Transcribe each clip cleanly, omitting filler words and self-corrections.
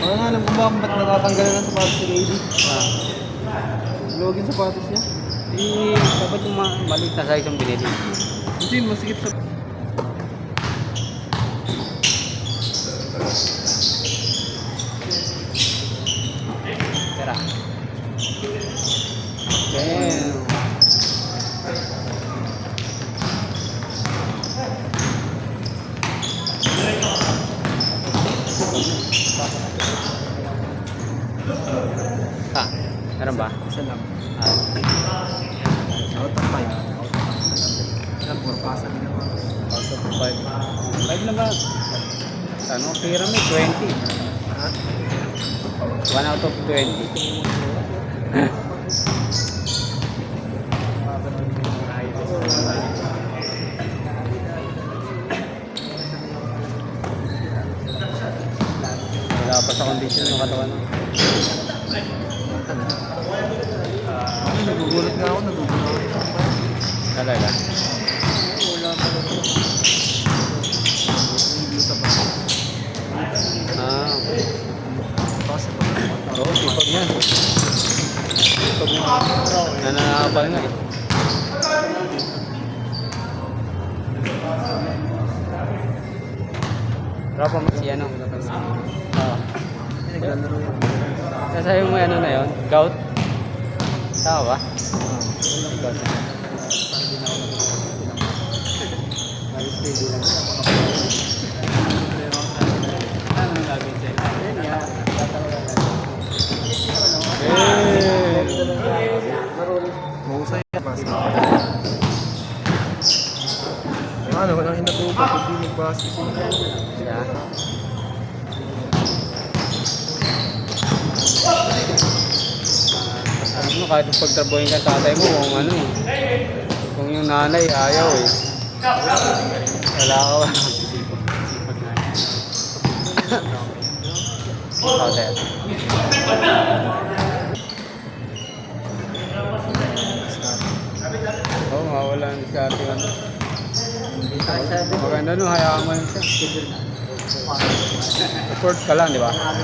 Ano nga, alam ko ba kung ba't natatanggalan ng sapatos si Lady? Ah. Luwag yung sapatos niya. Eh, dapat yung maliit na size yung binili. Hindi, masikip sa... Tara. Damn. Ah, meron ba? Isa lang. Ah, Out of 5. Ilang puro pasa din naman. out of 5. 5 na ba? Ano? Pyramid, 20. Ha? 1 out of 20. Wala pa sa condition ng katawan. Nagugulat nga ako, Talaga. Wala pa lang. Gluta pa. Ah, okay. Pasa pa. Oo, sipag yan. Sipag yan. Nananakapal nga eh. Rapa mo si ano? Oo. Naglalaro yun. Sasabi mo ano na yun? Gout? Tama ba? Gout. Ano gagawin sa'yo? Mahusay yan. Pasa. Ano, walang inatupa. Hindi nagpasa siya. Yeah. Ano, kahit pagtrabuhin ka tatay mo kung ano eh. Kung yung nanay ayaw eh. Wala ka ba? Sipag na. Tatay. Oo, mawala na siya ating ano. Maganda no, hayaan mo lang siya. Support ka lang, di ba? Ano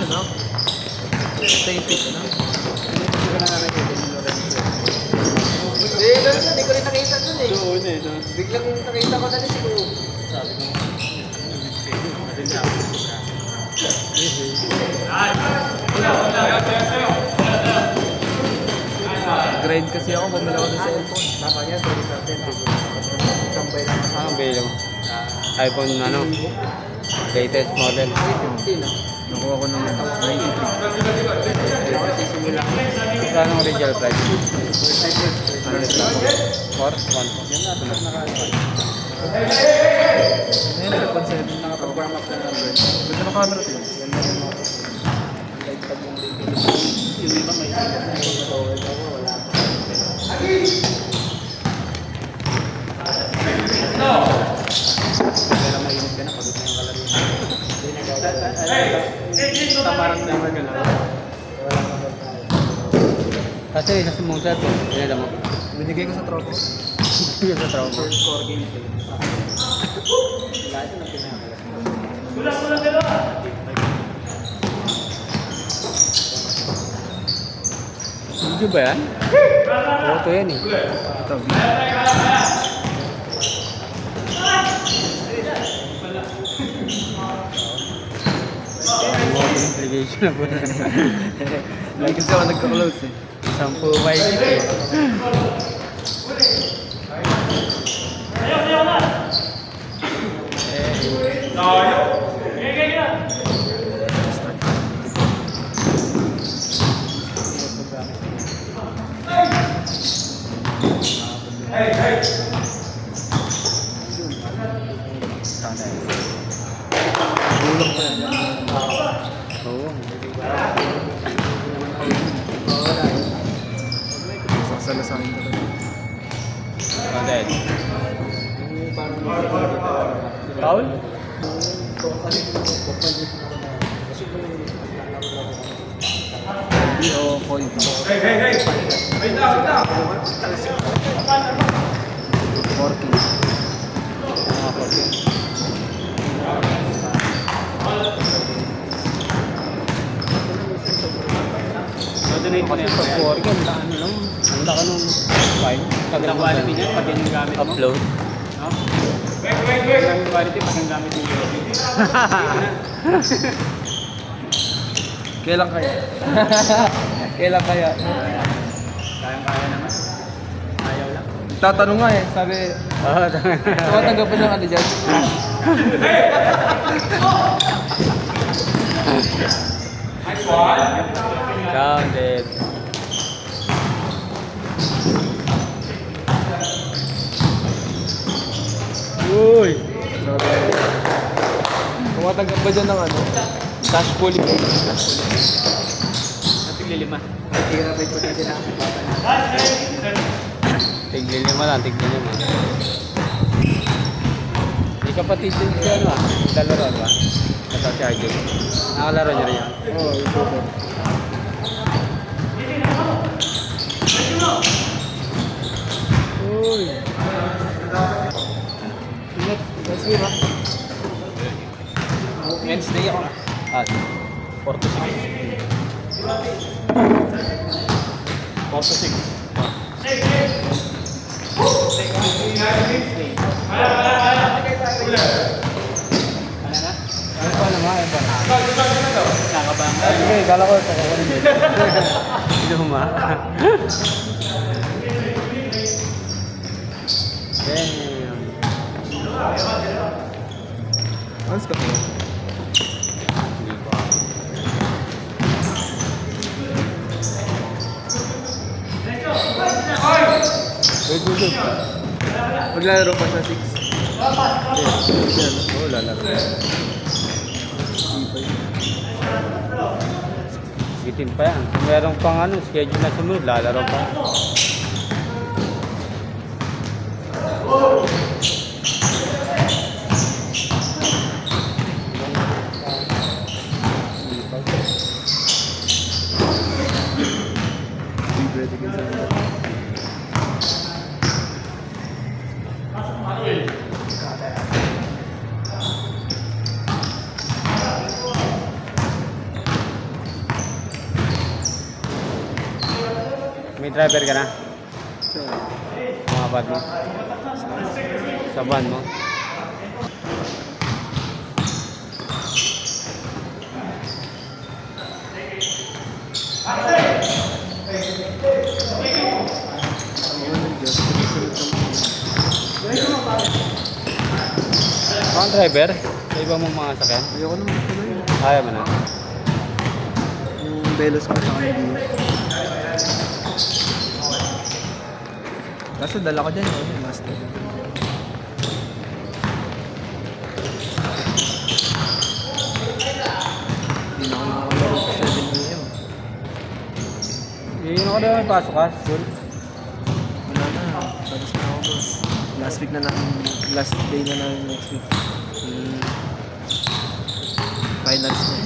na? Stay fit na. Hindi ko rin nakita dun eh. Doon eh. Biglang nakita ko na rin siguro. Sabi ko. Grind kasi ako, bumala ko ng cellphone. Nakanya, 2013. Tambay lang ako. Ang bili mo? iPhone ano? Latest model. 15 ah. Nakuha ko ng 93. Sisimula ko. Saan ang retail price? 100 lang. 4? 1? Yan na, sunod na ka. Ngayon, iPhone 7 nakapag-warm up na number. Ganda na camera ito. Ganda na yung mga light pag yung yung iba may wala pa. Kaya lang mainit ka na, pagod na yung kalaro. Tamarang na magalaw. Kasi isa sa mong set, pinala mo. Binigay ko sa tropa. Yung sa trauma. First score game ko. Lahat yun ang pinakala. Video ba yan? Photo yan eh. Ito, Obligation na po na. Hindi kasi ako nagka-close eh. 10 by 6 eh. Gulang pa yan. Oo. Sasalasahin ka rin. Banded. Paul? Hindi o coin. Wait lang. 40. Mga 14. kasi pag 4K, ang laki lang. Ang laki nung file. Ang quality niya, pag yan yung gamit mo. Upload. No? Ang quality, pag yung gamit mo. Kailan kaya? Kailan kaya? Kayang-kaya naman. Ayaw lang. Tatanong nga eh, sabi, Oo, tumatanggap pa ng ano dyan? counted. Uy! Sabi, tumatanggap ba dyan ng ano? Cash pooling. Natigli 5. Nagkirapay ko din sila. Tigli lima lang, tigli lima. Di kapatid din siya, ano ah? Dalaro, ba? Ito si RJ. Nakalaro niya rin yan. Oo, ito ko. Uy! Ingat, kasi ba? Wednesday ako na. Ah, 4 to 6. 4 to 6. Ano na? Ano pa naman? Ano pa? Nakabangga. Sige, kala ko ito. Luma. Damn. Ano ka pala? Hindi ko. Wait, wait. Maglalaro pa sa 6. Oo, lalaro. Bitin pa yan. Kung meron pang ano, schedule na sumunod, lalaro pa. Ready ka sa May driver ka na? Mga bad mo? Sa van mo? Ang driver? Sa iba mong mga sakyan? Ayoko naman pala yun. Ayaw mo na. Yung belos ko sa kanila. Kaso dala ko dyan yung master. Hindi na ako nakakalaro sa 7 AM. Yun ako na may pasok ka, school. Wala na. Tapos na ako boss. Last week na namin, last day na namin next week. Finals na.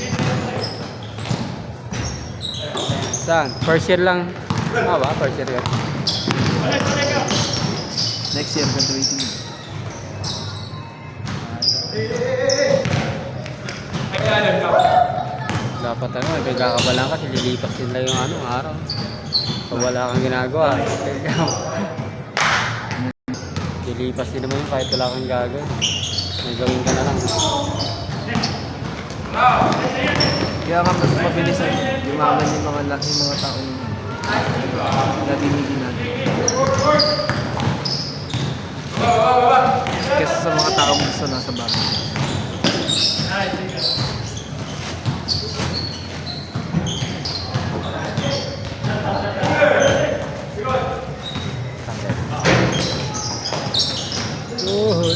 Saan? First year lang. Ah ba? First year yan. Next year, graduating na. Dapat ano, may kakabalan kasi lilipas nila yung ano, araw. Pag wala kang ginagawa, lilipas din naman yun kahit wala kang gagawin. May gawin ka na lang. Kaya nga mas mabilis ang yumaman yung mga taong nabinigin natin. Kesa sa mga taong gusto nasa bahay. Uy.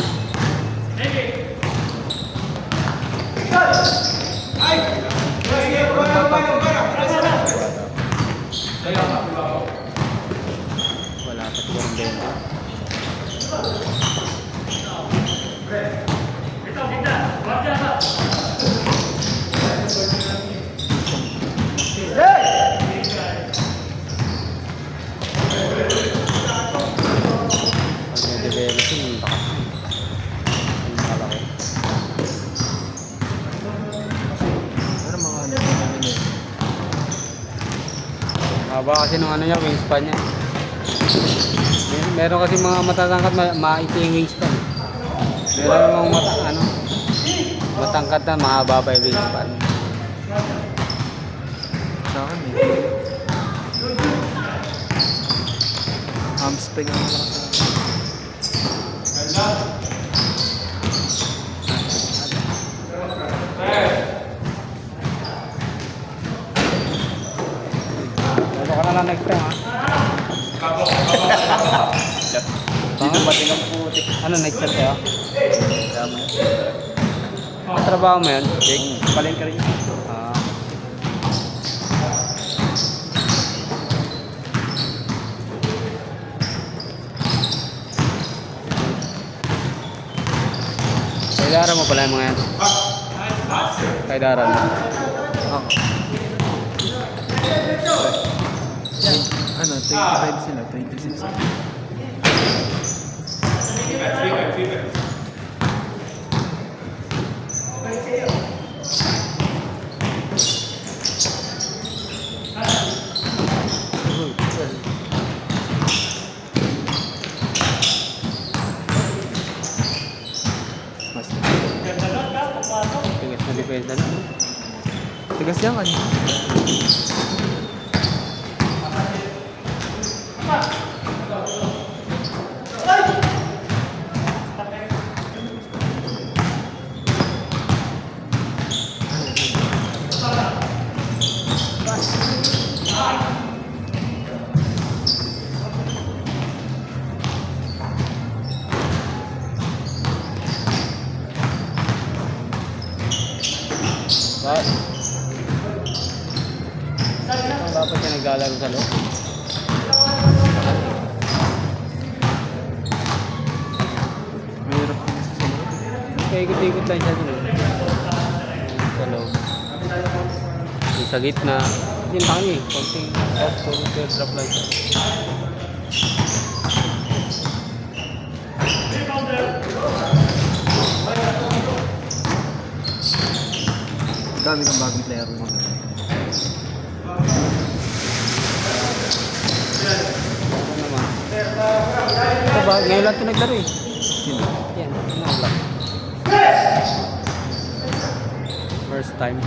Wala pa sigurong benta. Pag na-developing, lakas yun. Ang malaki. Pero mga ano namin eh. Haba kasi nung ano niya, wingspan niya. Meron kasi mga matatangkat, maiti yung wingspan. Meron namang matangkat na mahaba pa yung wingspan. Sa akin eh. Hamstring ang malakas sa akin. Lalo ka na lang next time, ha? Dito pati ng putik. Ano next time kayo? Dami. Ang trabaho mo yun? Palengke rin. Ah. Kaidaran mo pala yung mga yan? Kaidaran mo? Ako. Ano, 25 sila, 26 sila. Mas Tigas na depensa na. tigas yan kanina. Dapat siya naglalaro sa loob. Mahirap din sa sunod. Kaya ikot-ikot lang siya dun. Sa loob. Yung sa gitna. Yung tangi. Konting off, konting drop lang siya. Dami kang bagong player mo. Ano naman? Ito ba? Ngayon lang ito naglaro eh. Sino? Yan. Ano lang. First time.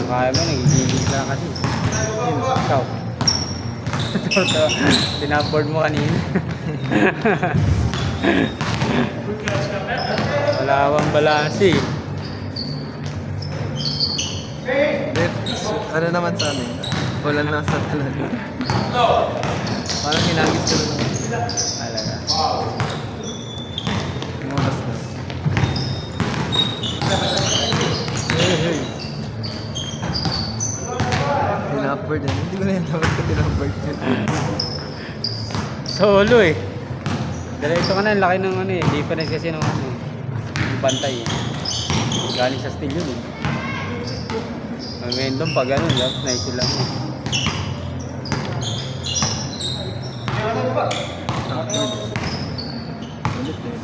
Kaya mo, nagigigil ka kasi. Ikaw. Pinaboard mo kanina. Wala akong balansi. Ano naman sa amin? Wala na sa talan. Parang hinagis ko na naman. Talaga. Mulas na. Hey. Tinapboard yan. Hindi ko na yan dapat ko tinapboard yun. Solo eh. Diretso ka na, ang laki ng ano eh. Difference kasi ng ano eh. Yung pantay eh. Galing sa steel yun eh. Ngayon doon pag ano, nice lang eh. Ulit eh.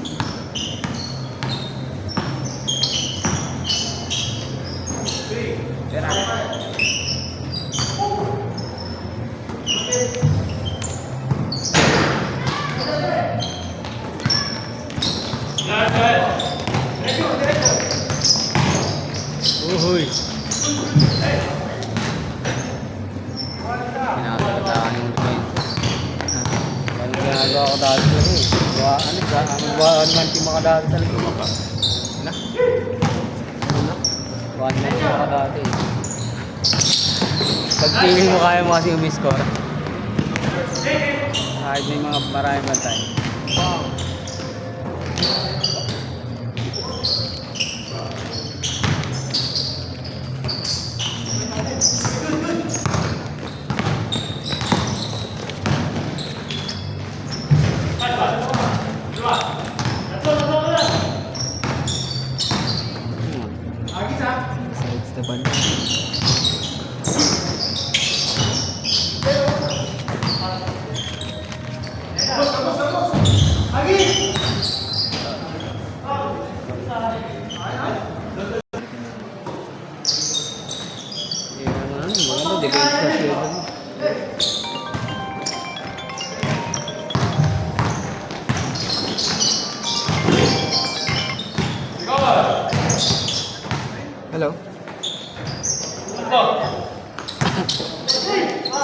Uhuy. Pinakatakaan yung point. Ano ginagawa ko dati ko eh. Ano man team ako dati talaga. Na? Ano na? One man team ako dati eh. Pag feeling mo kaya mo kasi umiscore. Kahit may mga maraming bantay. Side stepan.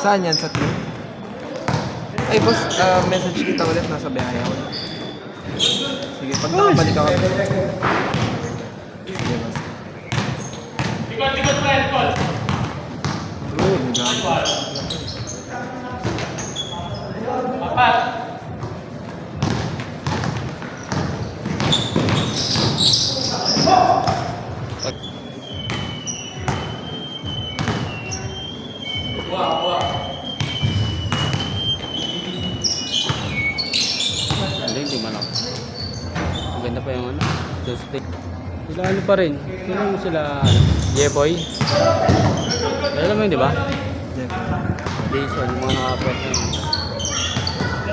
Saan yan? Sa team? Ay, boss, message kita ulit. Nasa biyahe ako. Sige, pag nakabalik ako. Sige, boss. Uy, may gamit. Hindi man ako. Maganda pa yung ano. Tuesday. Sila ano pa rin. Sila mo sila Jeboy. Alam mo yun, di ba? Jeff. Jason, yung mga nakapet na yun.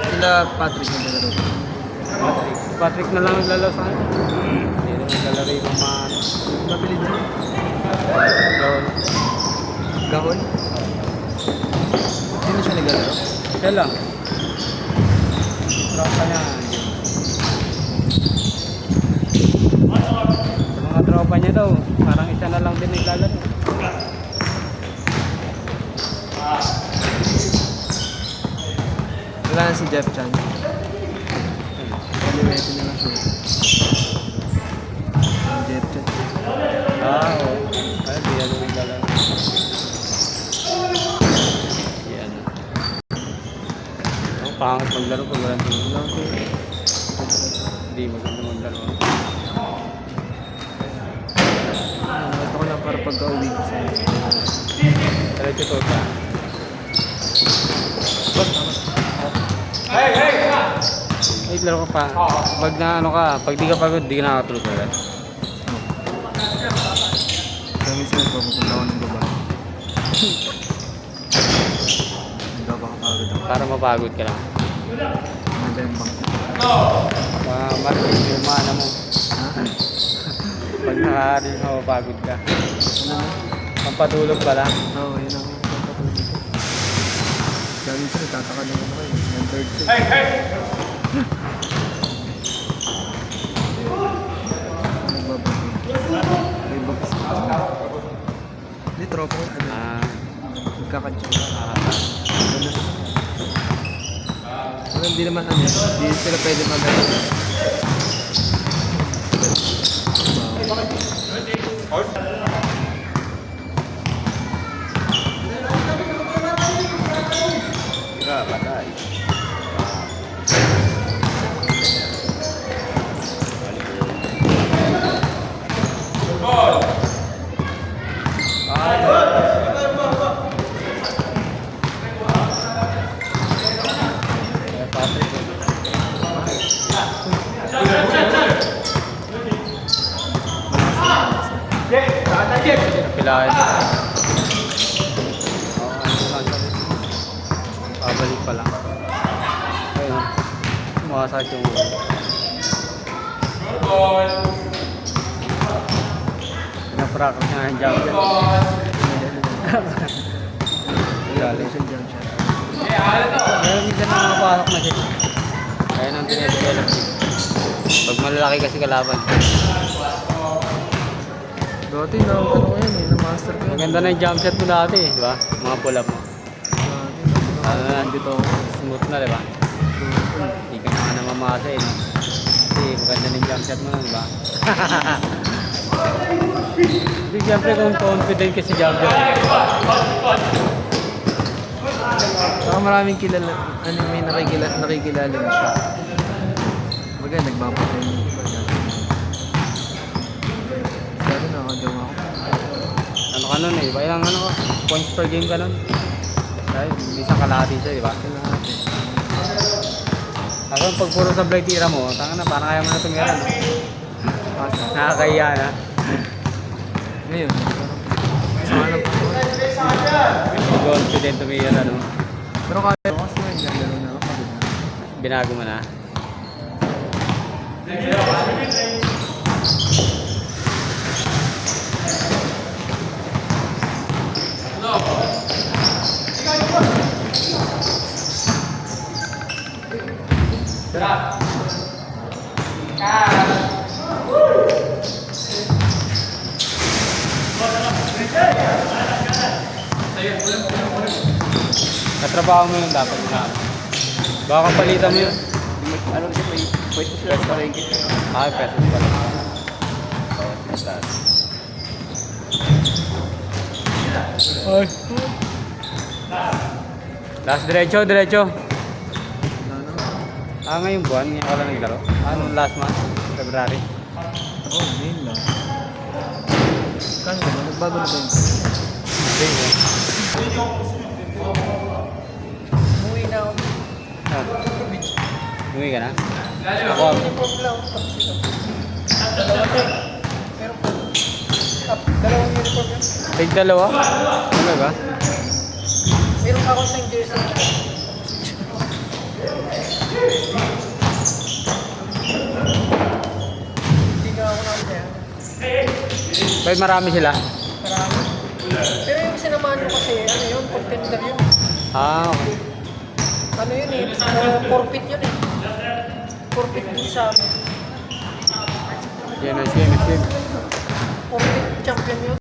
Sila Patrick na nalaro. Patrick na lang naglalaro sa akin. Hindi na naglalaro yung mga ano. Mabilid niya. Gawin. Gahon? Hindi na siya naglalaro. Siya lang. Tropa niya. Sa mga tropa niya daw, parang isa na lang din naglalaro. Wala na si Jeff Chan. Elevated na lang siya. Jeff Chan. Oo. Ay, di na naglalaro. Yan. Ang pangit maglaro pag walang tingin. Hindi maganda maglaro. Ito ko lang para pagka-uwi ko sa Diretso to ka. Wait, laro ka pa. Pag na ano ka, pag di ka pagod, di ka nakatulog agad. Kaya minsan nagpapapunta ako ng babae. Hindi ako makapagod ako. Para mapagod ka lang. Madembang. Marinig yung mana mo. Ha? Pag nakarinig mo, mapagod ka. Ano na? Pampatulog pala. Oo, yun ang papatulog ko. Kaya minsan nagtataka naman ako eh. Yung third ko. Hindi, tropa ko. Ano? Magkakadyo. Pero hindi naman ano. Hindi sila pwede mag-ano. Patay. Pilahan. Pabalik pa lang. Ayun. Sumakasakit yung pinapractice nga yung jump. Galing siya dyan siya. Meron minsan na nakapasok na siya. Kaya nang tinedevelop siya. Pag malalaki kasi kalaban. Dati na ano ko yan eh. Na-master ko yan. Maganda na yung jump shot mo dati, di ba? Mga pull-up mo. Ano na, dito smooth na, di ba? Hindi ka na namamasa eh. No? Kasi maganda na yung jump shot mo na, di ba? Hindi, siyempre kung confident ka sa jump shot. Saka maraming kilala, ano may nakikilala na siya. Baga, nagbabantay mo. Sabi nakagawa ko. Ano ka nun eh, ilang ano ka, points per game ka nun. Dahil isang kalahati siya, di ba? Kalahati. Ako pag puro sa blade tira mo, tanga na, parang kaya mo na tumira. No? Pasa. Nakakahiya na. Ngayon, saka lang po. Confident tumira na, no? Pero kaya ko kasi ngayon, ganda na ako. Binago mo na. Katrabaho mo yun dapat na. Baka palitan mo yun. Ano kasi may pwesto sila sa palengke. Ah, pesos pala. Ay. Last diretso, diretso. Ah, ngayong buwan, ngayon ka lang naglaro. Anong last month? February. Oo, ngayon lang. Kano ba? Nagbago na ba yun? Hindi, eh. Umuwi na ako. Ah. Umuwi ka na? Ako, Uniform lang. Dalawa to. Meron po. Dalawang uniform yun. tig dalawa? Talaga? Meron ako isang jersey. Hindi nga ako nakasaya. Bakit marami sila? Marami. Pero yung sinamahan ko kasi, ano yun, contender yun. Ah, okay. Ano yun eh, forfeit yun eh. Forfeit din sa amin. Yan, sige. Forfeit champion yun.